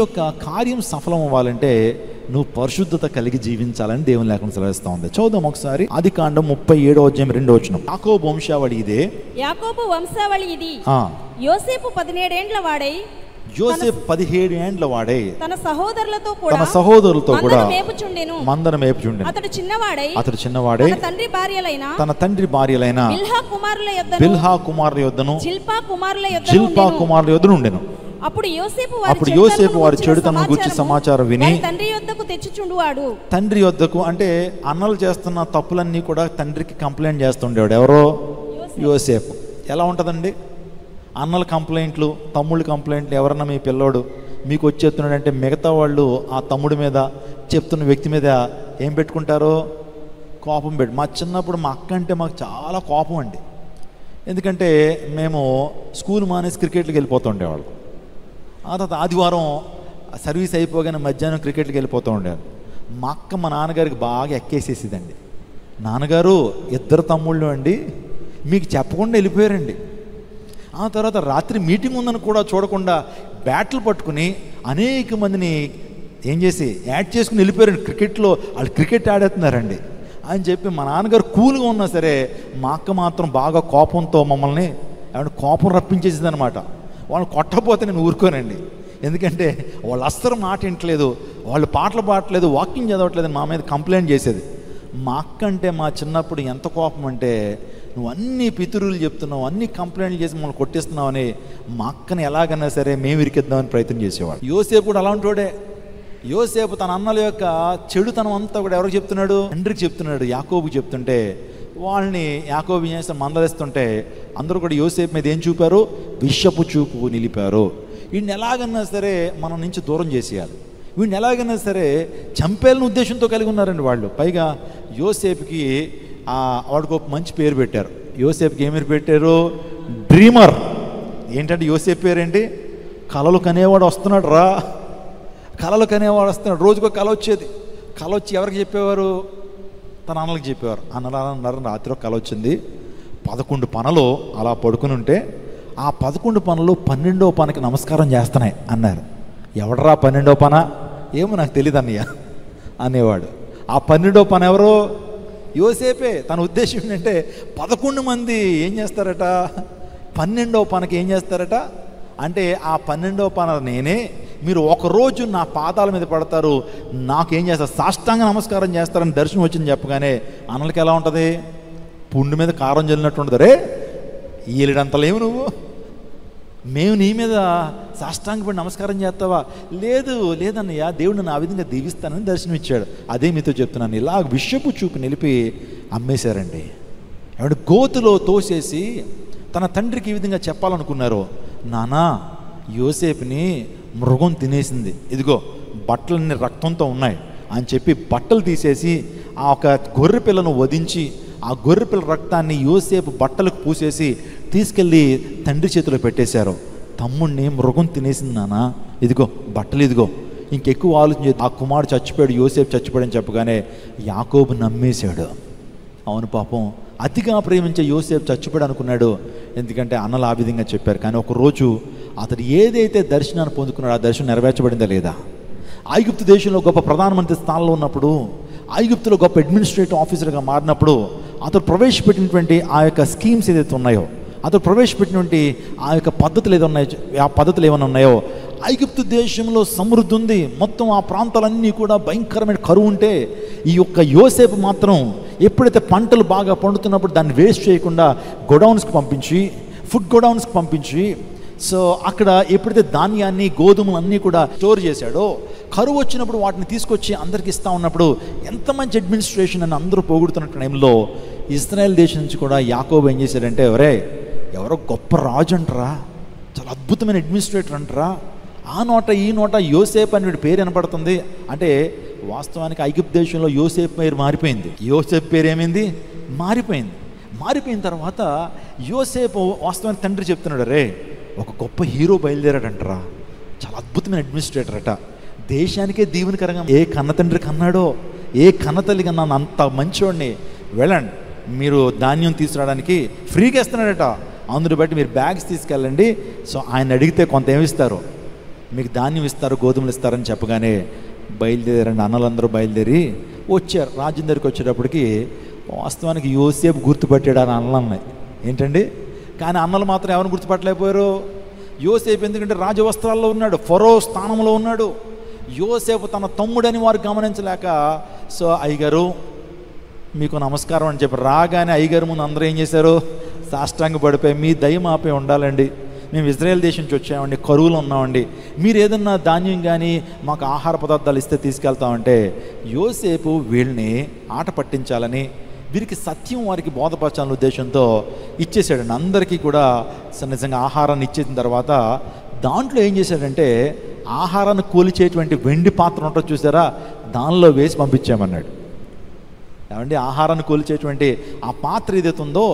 యొక్క కార్యం సఫలం అవ్వాలంటే నువ్వు పరిశుద్ధత కలిగి జీవించాలని దేవుని లేఖనం సెలవిస్తా ఉంది. చదువుదాం ఒకసారి. ఆదికాండం 37:2. యాకోబు వంశావళి ఇదే. యాకోబు వంశావళి ఇది. యోసేపు 17 ఏండ్ల వాడై, యోసేపు 17 ఏండ్ల వాడై తన సహోదరులతో కూడా మందను మేపుచుండెను. అతడు చిన్నవాడై తన తండ్రి భార్యలైన బిల్హా కుమారుల యొద్దను జిల్పా కుమారుల యొద్దను ఉండెను. అప్పుడు యోసేపు వారి చెడుతనం గురించి సమాచారం విని తండ్రి యొద్దకు తెచ్చుచుండువాడు. తండ్రి యొద్దకు అంటే అన్నలు చేస్తున్న తప్పులన్నీ కూడా తండ్రికి కంప్లైంట్ చేస్తుండేవాడు. ఎవరో? యోసేపు. ఎలా ఉంటుందండి? అన్నల కంప్లైంట్లు, తమ్ముళ్ళ కంప్లైంట్లు. ఎవరన్నా మీ పిల్లోడు మీకు వచ్చేస్తున్నాడంటే మిగతా వాళ్ళు ఆ తమ్ముడి మీద చెప్తున్న వ్యక్తి మీద ఏం పెట్టుకుంటారో? కోపం పెట్టి. మా చిన్నప్పుడు మా అక్క అంటే మాకు చాలా కోపం అండి. ఎందుకంటే మేము స్కూల్ మానేసి క్రికెట్కి వెళ్ళిపోతుండేవాళ్ళం. ఆ తర్వాత ఆదివారం సర్వీస్ అయిపోగానే మధ్యాహ్నం క్రికెట్కి వెళ్ళిపోతూ ఉండేవారు. మా అక్క మా నాన్నగారికి బాగా ఎక్కేసేసేదండి. నాన్నగారు 2 తమ్ముళ్ళు అండి, మీకు చెప్పకుండా వెళ్ళిపోయారండి. ఆ తర్వాత రాత్రి మీటింగ్ ఉందని కూడా చూడకుండా బ్యాట్లు పట్టుకుని అనేక మందిని ఏం చేసి యాడ్ చేసుకుని వెళ్ళిపోయారండి. క్రికెట్లో వాళ్ళు క్రికెట్ ఆడేస్తున్నారండి అని చెప్పి మా నాన్నగారు కూల్గా ఉన్నా సరే మా అక్క మాత్రం బాగా కోపంతో మమ్మల్ని కోపం రప్పించేసింది అనమాట. వాళ్ళని కొట్టకపోతే నేను ఊరుకోనండి. ఎందుకంటే వాళ్ళు అస్సలు మాట వింటలేదు, వాళ్ళు పాటలు పాడట్లేదు, వాకింగ్ చదవట్లేదు, మా మీద కంప్లైంట్ చేసేది. మా అక్క అంటే మా చిన్నప్పుడు ఎంత కోపం అంటే, నువ్వు అన్ని పితురులు చెప్తున్నావు, అన్ని కంప్లైంట్లు చేసి మమ్మల్ని కొట్టిస్తున్నావు అని మా అక్కని ఎలాగైనా సరే మేము ఇరికిద్దామని ప్రయత్నం చేసేవాడు. యోసేపు కూడా అలా ఉంటాడే. యోసేపు తన అన్నల యొక్క చెడుతనం అంతా కూడా ఎవరికి చెప్తున్నాడు? తండ్రికి చెప్తున్నాడు. యాకోబుకి చెప్తుంటే వాళ్ళని యాకోబు చేసి మందలిస్తుంటే అందరూ కూడా యోసేపు మీద ఏం చూపారు? విషపు చూపు నిలిపారు. వీడిని ఎలాగన్నా సరే మనం నుంచి దూరం చేసేయాలి, వీడిని ఎలాగైనా సరే చంపేయాలని ఉద్దేశంతో కలిగి ఉన్నారండి వాళ్ళు. పైగా యోసేపుకి వాడికి ఒక మంచి పేరు పెట్టారు. యోసేపుకి ఏమి పెట్టారు? డ్రీమర్. ఏంటంటే యోసేపు పేరేంటి? కలలు కనేవాడు వస్తున్నాడు రా, కలలు కనేవాడు వస్తున్నాడు. రోజుకో కళ వచ్చేది. కళ వచ్చి ఎవరికి చెప్పేవారు? తన అన్నలకు చెప్పేవారు. అన్నారు రాత్రి కళ వచ్చింది, 11 పనలు అలా పడుకుని ఉంటే ఆ 11 పనులు 12వ పనకి నమస్కారం చేస్తున్నాయి అన్నారు. ఎవడరా 12వ పన? ఏమో నాకు తెలియదు అన్నయ్య అనేవాడు. ఆ 12వ పన ఎవరో? యోసేపే. తన ఉద్దేశం ఏంటంటే 11 మంది ఏం చేస్తారట? 12వ పనకి ఏం చేస్తారట అంటే ఆ 12వ పన నేనే, మీరు ఒకరోజు నా పాదాల మీద పడతారు, నాకేం చేస్తారు? సాష్టాంగ నమస్కారం చేస్తారని దర్శనం వచ్చింది చెప్పగానే అన్నలకి ఎలా ఉంటుంది? పుండు మీద కారం చల్లినట్టు ఉంటుంది. రే ఈలిడంతలేవు నువ్వు, మేము నీ మీద సాష్టాంగపడి నమస్కారం చేస్తావా? లేదన్నయ్య, దేవుడు నన్ను ఆ విధంగా దీవిస్తానని దర్శనం ఇచ్చాడు. అదే మీతో చెప్తున్నాను. ఇలా విషపు చూపు నిలిపి అమ్మేశారండి. ఏమంటే గోతులో తోసేసి తన తండ్రికి ఈ విధంగా చెప్పాలనుకున్నారు. నానా, యోసేపుని మృగం తినేసింది, ఇదిగో బట్టలన్నీ రక్తంతో ఉన్నాయి అని చెప్పి బట్టలు తీసేసి ఆ ఒక గొర్రె పిల్లను వధించి ఆ గొర్రె పిల్ల రక్తాన్ని యోసేపు బట్టలకు పూసేసి తీసుకెళ్ళి తండ్రి చేతిలో పెట్టేశారు. తమ్ముడిని మృగం తినేసింది నానా, ఇదిగో బట్టలు, ఇదిగో. ఇంకెక్కువ ఆలోచన ఆ కుమారుడు చచ్చిపోయాడు, యోసేపు చచ్చిపోయాడని చెప్పగానే యాకోబు నమ్మేశాడు. అవును పాపం, అతిగా ప్రేమించే యోసేపు చచ్చిపోయాడు అనుకున్నాడు. ఎందుకంటే అన్నలు ఆ విధంగా చెప్పారు. కానీ ఒకరోజు అతడు ఏదైతే దర్శనాన్ని పొందుకున్నాడో ఆ దర్శనం నెరవేర్చబడిందా లేదా? ఐగుప్తు దేశంలో గొప్ప ప్రధానమంత్రి స్థానంలో ఉన్నప్పుడు, ఐగుప్తులో గొప్ప అడ్మినిస్ట్రేటివ్ ఆఫీసర్గా మారినప్పుడు అతడు ప్రవేశపెట్టినటువంటి ఆ యొక్క స్కీమ్స్ ఏదైతే ఉన్నాయో, అతడు ప్రవేశపెట్టినటువంటి ఆ యొక్క పద్ధతులు ఏమైనా ఉన్నాయో, ఐగుప్తు దేశంలో సమృద్ధి ఉంది, మొత్తం ఆ ప్రాంతాలన్నీ కూడా భయంకరమైన కరువు ఉంటే ఈ యొక్క యోసేపు మాత్రం ఎప్పుడైతే పంటలు బాగా పండుతున్నప్పుడు దాన్ని వేస్ట్ చేయకుండా గోడౌన్స్కి పంపించి, ఫుడ్ గోడౌన్స్కి పంపించి, సో అక్కడ ఎప్పుడైతే ధాన్యాన్ని గోధుమలు అన్నీ కూడా స్టోర్ చేశాడో, కరువు వచ్చినప్పుడు వాటిని తీసుకొచ్చి అందరికి ఇస్తూ ఉన్నప్పుడు ఎంత మంచి అడ్మినిస్ట్రేషన్ అని అందరూ పోగొడుతున్న టైంలో ఇశ్రాయేల్ దేశం నుంచి కూడా యాకోబు ఏం చేశాడంటే, ఎవరో గొప్ప రాజు అంటారా, చాలా అద్భుతమైన అడ్మినిస్ట్రేటర్ అంటారా, ఆ నోట ఈ నోట యోసేపు అని పేరు వినపడుతుంది అంటే వాస్తవానికి ఐగుప్తు దేశంలో యోసేపు పేరు మారిపోయింది. యోసేపు పేరు ఏమైంది? మారిపోయిన తర్వాత యోసేపు వాస్తవానికి తండ్రి చెప్తున్నాడు, ఒక గొప్ప హీరో బయలుదేరాడంటరా, చాలా అద్భుతమైన అడ్మినిస్ట్రేటర్ అట, దేశానికే దీవెనకరంగా ఏ కన్న తండ్రి కన్నాడో, ఏ కన్న తల్లి కన్నాను అంత మంచివాడిని, వెళ్ళండి మీరు ధాన్యం తీసుకురావడానికి ఫ్రీగా ఇస్తున్నాడట, అందుని బట్టి మీరు బ్యాగ్స్ తీసుకెళ్ళండి, సో ఆయన అడిగితే కొంత ఏమిస్తారు, మీకు ధాన్యం ఇస్తారు, గోధుమలు ఇస్తారని చెప్పగానే బయలుదేరండి. అన్నలందరూ బయలుదేరి వచ్చారు. రాజ్యం దగ్గరికి వచ్చేటప్పటికి వాస్తవానికి యోసేపు గుర్తుపట్టాడు ఆ అన్నలన్నాయి ఏంటండి. కానీ అన్నలు మాత్రం ఎవరిని గుర్తుపట్టలేకపోయారు. యోసేపు ఎందుకంటే రాజవస్త్రాల్లో ఉన్నాడు, ఫరో స్థానంలో ఉన్నాడు. యోసేపు తన తమ్ముడని వారు గమనించలేక, సో అయ్యగారు మీకు నమస్కారం అని చెప్పి రాగానే అయ్యగారు ముందు అందరూ ఏం చేశారు, సాష్టాంగ పడిపోయి మీ దయ మాపై ఉండాలండి, మేము ఇజ్రాయెల్ దేశం నుంచి వచ్చామండి, కరువులో ఉన్నామండి, మీరు ఏదన్నా ధాన్యం కానీ మాకు ఆహార పదార్థాలు ఇస్తే తీసుకెళ్తామంటే యోసేపు వీళ్ళని ఆట పట్టించాలని, వీరికి సత్యం వారికి బోధపరచాలనే ఉద్దేశంతో ఇచ్చేసాడండి. అందరికీ కూడా నిజంగా ఆహారాన్ని ఇచ్చేసిన తర్వాత దాంట్లో ఏం చేశాడంటే ఆహారాన్ని కూల్చేటువంటి వెండి పాత్ర ఉంటుంది చూసారా, దానిలో వేసి పంపించామన్నాడు. ఏమండి, ఆహారాన్ని కూల్చేటువంటి ఆ పాత్ర ఏదైతే ఉందో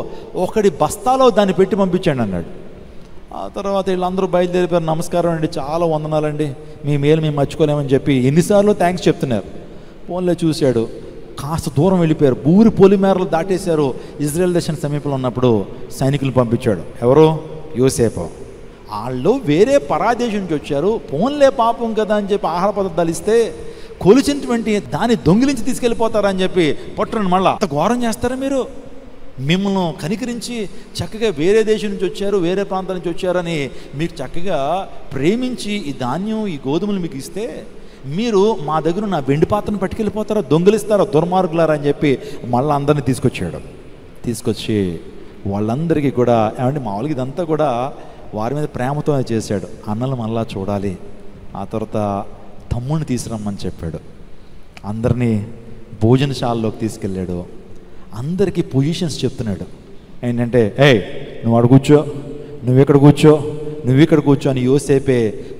ఒకటి బస్తాలో దాన్ని పెట్టి పంపించండి అన్నాడు. ఆ తర్వాత వీళ్ళందరూ బయలుదేరిపోయారు. నమస్కారం అండి, చాలా వందనాలండి, మీ మేలు మేము మర్చిపోలేమని చెప్పి ఎన్నిసార్లు థ్యాంక్స్ చెప్తున్నారు. ఫోన్లో చూశాడు, కాస్త దూరం వెళ్ళిపోయారు, ఊరి పొలిమేరలు దాటేశారు. ఇజ్రాయెల్ దేశం సమీపంలో ఉన్నప్పుడు సైనికులు పంపించాడు. ఎవరు? యోసేపు. వాళ్ళు వేరే పరాదేశం నుంచి వచ్చారు, ఫోన్లే పాపం కదా అని చెప్పి ఆహార పదార్థాలు ఇస్తే కొలిచినటువంటి దాన్ని దొంగిలించి తీసుకెళ్ళిపోతారని చెప్పి పట్టురండి. మళ్ళీ అంత ఘోరం చేస్తారా మీరు? మిమ్మల్ని కనికరించి చక్కగా వేరే దేశం నుంచి వచ్చారు, వేరే ప్రాంతం నుంచి వచ్చారని మీకు చక్కగా ప్రేమించి ఈ ధాన్యం ఈ గోధుమలు మీకు ఇస్తే మీరు మా దగ్గర నా వెండి పాత్రను పట్టుకెళ్ళిపోతారా, దొంగిలిస్తారా, దుర్మార్గులారా అని చెప్పి మళ్ళీ అందరినీ తీసుకొచ్చాడు. తీసుకొచ్చి వాళ్ళందరికీ కూడా ఏమంటే మామూలుగా ఇదంతా కూడా వారి మీద ప్రేమతో చేశాడు. అన్నలు మళ్ళా చూడాలి. ఆ తర్వాత తమ్ముడిని తీసుకురమ్మని చెప్పాడు. అందరినీ భోజనశాలలోకి తీసుకెళ్ళాడు. అందరికీ పొజిషన్స్ చెప్తున్నాడు. ఏంటంటే నువ్వు అక్కడ కూర్చో, నువ్వు ఇక్కడ కూర్చో, నువ్వు ఇక్కడ కూర్చో అని యోసేపే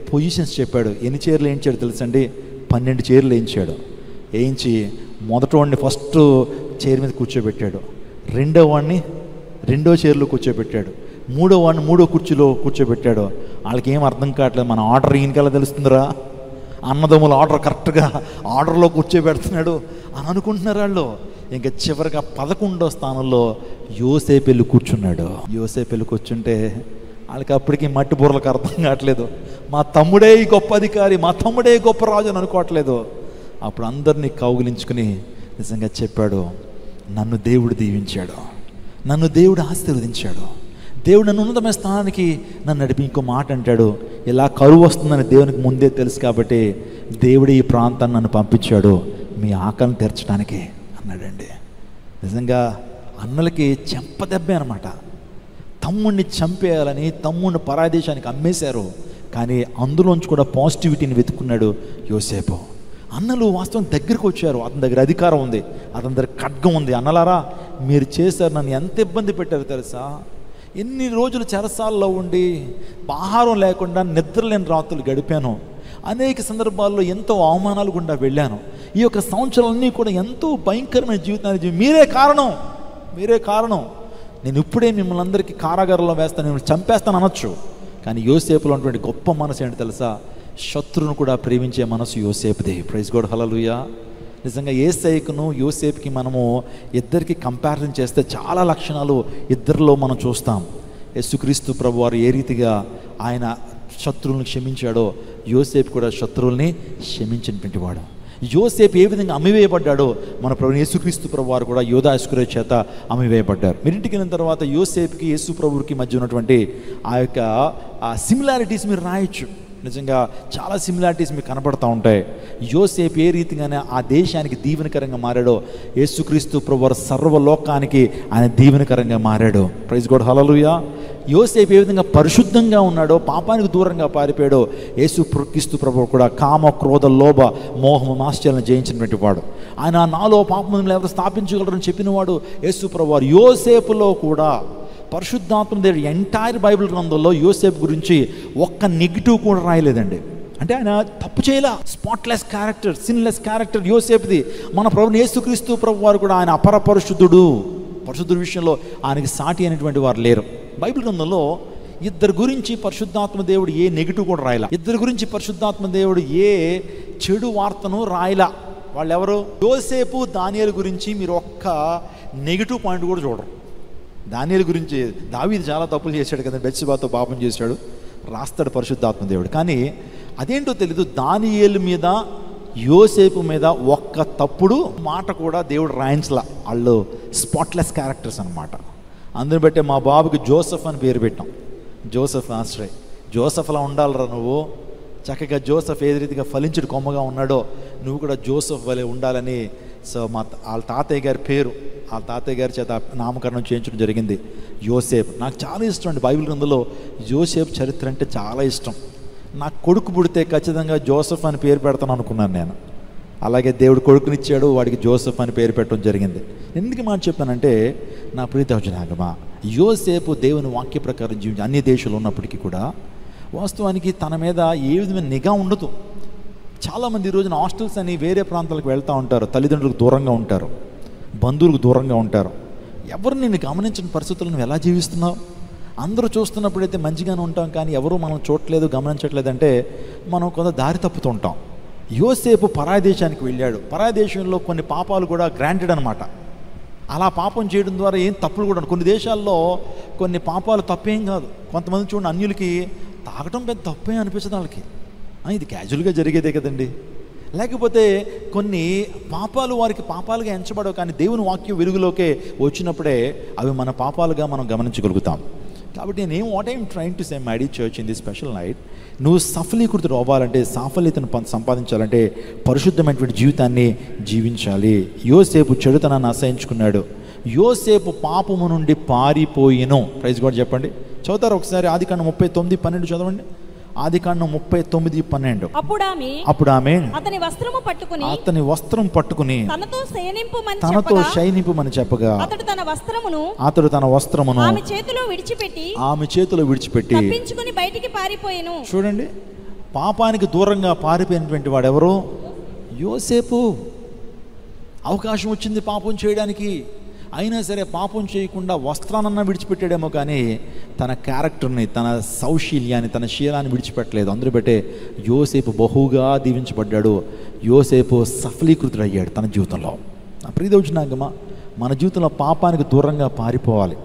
పొజిషన్స్ చెప్పాడు. ఎన్ని చైర్లు వేయించాడు తెలుసండి? 12 చైర్లు వేయించాడు. వేయించి మొదటివాడిని ఫస్ట్ చైర్ మీద కూర్చోబెట్టాడు, రెండో వాడిని రెండో చైర్లో కూర్చోబెట్టాడు, మూడో వాడిని మూడో కుర్చీలో కూర్చోబెట్టాడు. వాళ్ళకి ఏం అర్థం కావట్లేదు, మన ఆర్డర్ ఈయనకెలా తెలుస్తుందిరా, అన్నదమ్ముల ఆర్డర్ కరెక్ట్గా ఆర్డర్లో కూర్చోబెడుతున్నాడు అని అనుకుంటున్నారు వాళ్ళు. ఇంకా చివరిగా 11వ స్థానంలో యోసేపు వెళ్ళి కూర్చున్నాడు. యోసేపు వెళ్ళి కూర్చుంటే వాళ్ళకి అప్పటికి మట్టి బుర్రలకు అర్థం కావట్లేదు, మా తమ్ముడే గొప్ప అధికారి, మా తమ్ముడే గొప్ప రాజు అని అనుకోవట్లేదు. అప్పుడు అందరినీ కౌగిలించుకుని నిజంగా చెప్పాడు, నన్ను దేవుడు దీవించాడు, నన్ను దేవుడు ఆశీర్వదించాడు, దేవుడు నన్ను ఉన్నతమైన స్థానానికి నన్ను నడిపి. ఇంకో మాట అంటాడు, ఇలా కరువు వస్తుందని దేవునికి ముందే తెలుసు కాబట్టి దేవుడు ఈ ప్రాంతాన్ని నన్ను పంపించాడు మీ ఆకలిని తీర్చడానికి అన్నాడండి. నిజంగా అన్నలకి చెంపదెబ్బే అనమాట. తమ్ముడిని చంపేయాలని తమ్ముడిని పరాదేశానికి అమ్మేశారు, కానీ అందులోంచి కూడా పాజిటివిటీని వెతుక్కున్నాడు యోసేపు. అన్నలు వాస్తవం దగ్గరికి వచ్చారు, అతని దగ్గర అధికారం ఉంది, అతని దగ్గర ఖడ్గం ఉంది. అన్నలారా మీరు చేశారు, నన్ను ఎంత ఇబ్బంది పెట్టారు తెలుసా, ఎన్ని రోజులు చెరసాల్లో ఉండి ఆహారం లేకుండా నిద్రలేని రాత్రులు గడిపాను, అనేక సందర్భాల్లో ఎంతో అవమానాలు గుండా వెళ్ళాను, ఈ యొక్క సంవత్సరాలన్నీ కూడా ఎంతో భయంకరమైన జీవితాన్ని మీరే కారణం, నేను ఇప్పుడే మిమ్మల్ని అందరికీ కారాగారంలో వేస్తాను, నేను చంపేస్తాను అనొచ్చు. కానీ యోసేపులో ఉన్నటువంటి గొప్ప మనసు ఏంటి తెలుసా, శత్రువును కూడా ప్రేమించే మనసు యోసేపుదే. ప్రైజ్ గాడ్, హల్లెలూయా. నిజంగా యేసయ్యకును యోసేపుకి మనము ఇద్దరికి కంపారిజన్ చేస్తే చాలా లక్షణాలు ఇద్దరిలో మనం చూస్తాం. యేసుక్రీస్తు ప్రభువారు ఏ రీతిగా ఆయన శత్రువులను క్షమించాడో యోసేపు కూడా శత్రువుల్ని క్షమించినటువంటి వాడు. యోసేపు ఏ విధంగా అమ్మివేయబడ్డాడో మన ప్రభు యేసుక్రీస్తు ప్రభువారు కూడా యోధా ఇస్కరియోతు చేత అమ్మివేయబడ్డారు. మీరు ఇంటికి వెళ్ళిన తర్వాత యోసేపుకి యేసు ప్రభువుకి మధ్య ఉన్నటువంటి ఆ యొక్క సిమిలారిటీస్ మీరు రాయొచ్చు. నిజంగా చాలా సిమిలారిటీస్ మీకు కనపడుతూ ఉంటాయి. యోసేపు ఏ రీతిగానే ఆ దేశానికి దీవెనకరంగా మారాడో యేసుక్రీస్తు ప్రభువారు సర్వలోకానికి ఆయన దీవెనకరంగా మారాడు. ప్రైజ్ గాడ్, హల్లెలూయా. యోసేపు ఏ విధంగా పరిశుద్ధంగా ఉన్నాడో, పాపానికి దూరంగా పారిపోయాడో, యేసుక్రీస్తు ప్రభువు కూడా కామ క్రోధ లోభ మోహము ఆశ్చర్యాలను జయించినటువంటి వాడు. ఆయన నాలో పాపములను ఎవరు స్థాపించగలరని చెప్పినవాడు యేసు ప్రభువారు. యోసేపులో కూడా పరిశుద్ధాత్మ దేవుడు ఎంటైర్ బైబిల్ గ్రంథంలో యోసేపు గురించి ఒక్క నెగిటివ్ కూడా రాయలేదండి. అంటే ఆయన తప్పు చేయలా, స్పాట్లెస్ క్యారెక్టర్, సిన్లెస్ క్యారెక్టర్ యోసేపుది. మన ప్రభువు యేసుక్రీస్తు ప్రభువారు కూడా ఆయన అపర పరిశుద్ధుడు, పరిశుద్ధుడి విషయంలో ఆయనకి సాటి అనేటువంటి వారు లేరు. బైబిల్ గ్రంథంలో ఇద్దరు గురించి పరిశుద్ధాత్మ దేవుడు ఏ నెగిటివ్ కూడా రాయలా, ఇద్దరు గురించి పరిశుద్ధాత్మ దేవుడు ఏ చెడు వార్తను రాయలా. వాళ్ళు ఎవరు? యోసేపు దానియేలు గురించి మీరు ఒక్క నెగిటివ్ పాయింట్ కూడా చూడరు. దానియేలు గురించి దావీదు చాలా తప్పులు చేశాడు కదా, బెత్షెబాతో పాపం చేశాడు, రాస్తాడు పరిశుద్ధాత్మ దేవుడు. కానీ అదేంటో తెలీదు, దానియేలు మీద యోసేపు మీద ఒక్క తప్పుడు మాట కూడా దేవుడు రాయించలా. వాళ్ళు స్పాట్లెస్ క్యారెక్టర్స్ అనమాట. అందుని బట్టే మా బాబుకి జోసెఫ్ అని పేరు పెట్టాం. జోసెఫ్ ఆశ్రయ్, జోసెఫ్లా ఉండాలిరా నువ్వు, చక్కగా జోసెఫ్ ఏ రీతిగా ఫలించుడు కొమ్మగా ఉన్నాడో నువ్వు కూడా జోసెఫ్ వలె ఉండాలని. సో వాళ్ళ తాతయ్య గారి పేరు, వాళ్ళ తాతయ్య గారి చేత నామకరణం చేయించడం జరిగింది యోసేపు. నాకు చాలా ఇష్టం అండి, బైబిల్ గ్రంథంలో యోసేపు చరిత్ర అంటే చాలా ఇష్టం. నాకు కొడుకు పుడితే ఖచ్చితంగా జోసెఫ్ అని పేరు పెడతాను అనుకున్నాను నేను. అలాగే దేవుడు కొడుకునిచ్చాడు, వాడికి జోసెఫ్ అని పేరు పెట్టడం జరిగింది. ఎందుకు మాట చెప్పానంటే, నా ప్రీత జనాంగమా, యోసేపు దేవుని వాక్య ప్రకారం జీవించి అన్ని దేశాలు ఉన్నప్పటికీ కూడా వాస్తవానికి తన మీద ఏ విధమైన నిఘా ఉండదు. చాలామంది ఈ రోజున హాస్టల్స్ అని వేరే ప్రాంతాలకు వెళ్తూ ఉంటారు, తల్లిదండ్రులకు దూరంగా ఉంటారు, బంధువులకు దూరంగా ఉంటారు. ఎవరు నిన్ను గమనించిన పరిస్థితులను నువ్వు ఎలా జీవిస్తున్నావు? అందరూ చూస్తున్నప్పుడైతే మంచిగానే ఉంటాం, కానీ ఎవరు మనం చూడట్లేదు, గమనించట్లేదంటే మనం కొంత దారి తప్పుతుంటాం. యోసేపు పరాయి దేశానికి వెళ్ళాడు. పరాయి దేశంలో కొన్ని పాపాలు కూడా గ్రాంటెడ్ అనమాట. అలా పాపం చేయడం ద్వారా ఏం తప్పులు కూడా, కొన్ని దేశాల్లో కొన్ని పాపాలు తప్పేం కాదు. కొంతమంది చూడండి, అన్యులకి తాగటం పెద్ద తప్పే అనిపిస్తుంది వాళ్ళకి, ఇది క్యాజువల్గా జరిగేదే కదండి. లేకపోతే కొన్ని పాపాలు వారికి పాపాలుగా ఎంచబడవు, కానీ దేవుని వాక్యం వెలుగులోకే వచ్చినప్పుడే అవి మన పాపాలుగా మనం గమనించగలుగుతాం. కాబట్టి నేను what I'm trying to say my dear church in this special night, నువ్వు సఫలీకృతుడు అవ్వాలంటే, సాఫల్యతను సంపాదించాలంటే పరిశుద్ధమైనటువంటి జీవితాన్ని జీవించాలి. యోసేపు చెడుతనాన్ని అసహించుకున్నాడు. యోసేపు పాపము నుండి పారిపోయిను. ప్రైజ్ గాడ్ చెప్పండి. చదువుతారు ఒకసారి ఆదికాండం 39:12 చదవండి. ఆదికాండం 39:12. అప్పుడు ఆమె అతని వస్త్రం పట్టుకుని తనతో శయనింపుమని చెప్పగా అతడు తన వస్త్రమును ఆమె చేతిలో విడిచిపెట్టి బయటికి పారిపోయెను. చూడండి, పాపానికి దూరంగా పారిపోయినటువంటి వాడు ఎవరు? యోసేపు. అవకాశం వచ్చింది పాపం చేయడానికి, అయినా సరే పాపం చేయకుండా వస్త్రానన్నా విడిచిపెట్టాడేమో, కానీ తన క్యారెక్టర్ని, తన సౌశీల్యాన్ని, తన శీలాన్ని విడిచిపెట్టలేదు. అందరూ బట్టే యోసేపు బహుగా దీవించబడ్డాడు. యోసేపు సఫలీకృతుడయ్యాడు తన జీవితంలో. ప్రియదౌజనాంగమా, మన జీవితంలో పాపానికి దూరంగా పారిపోవాలి.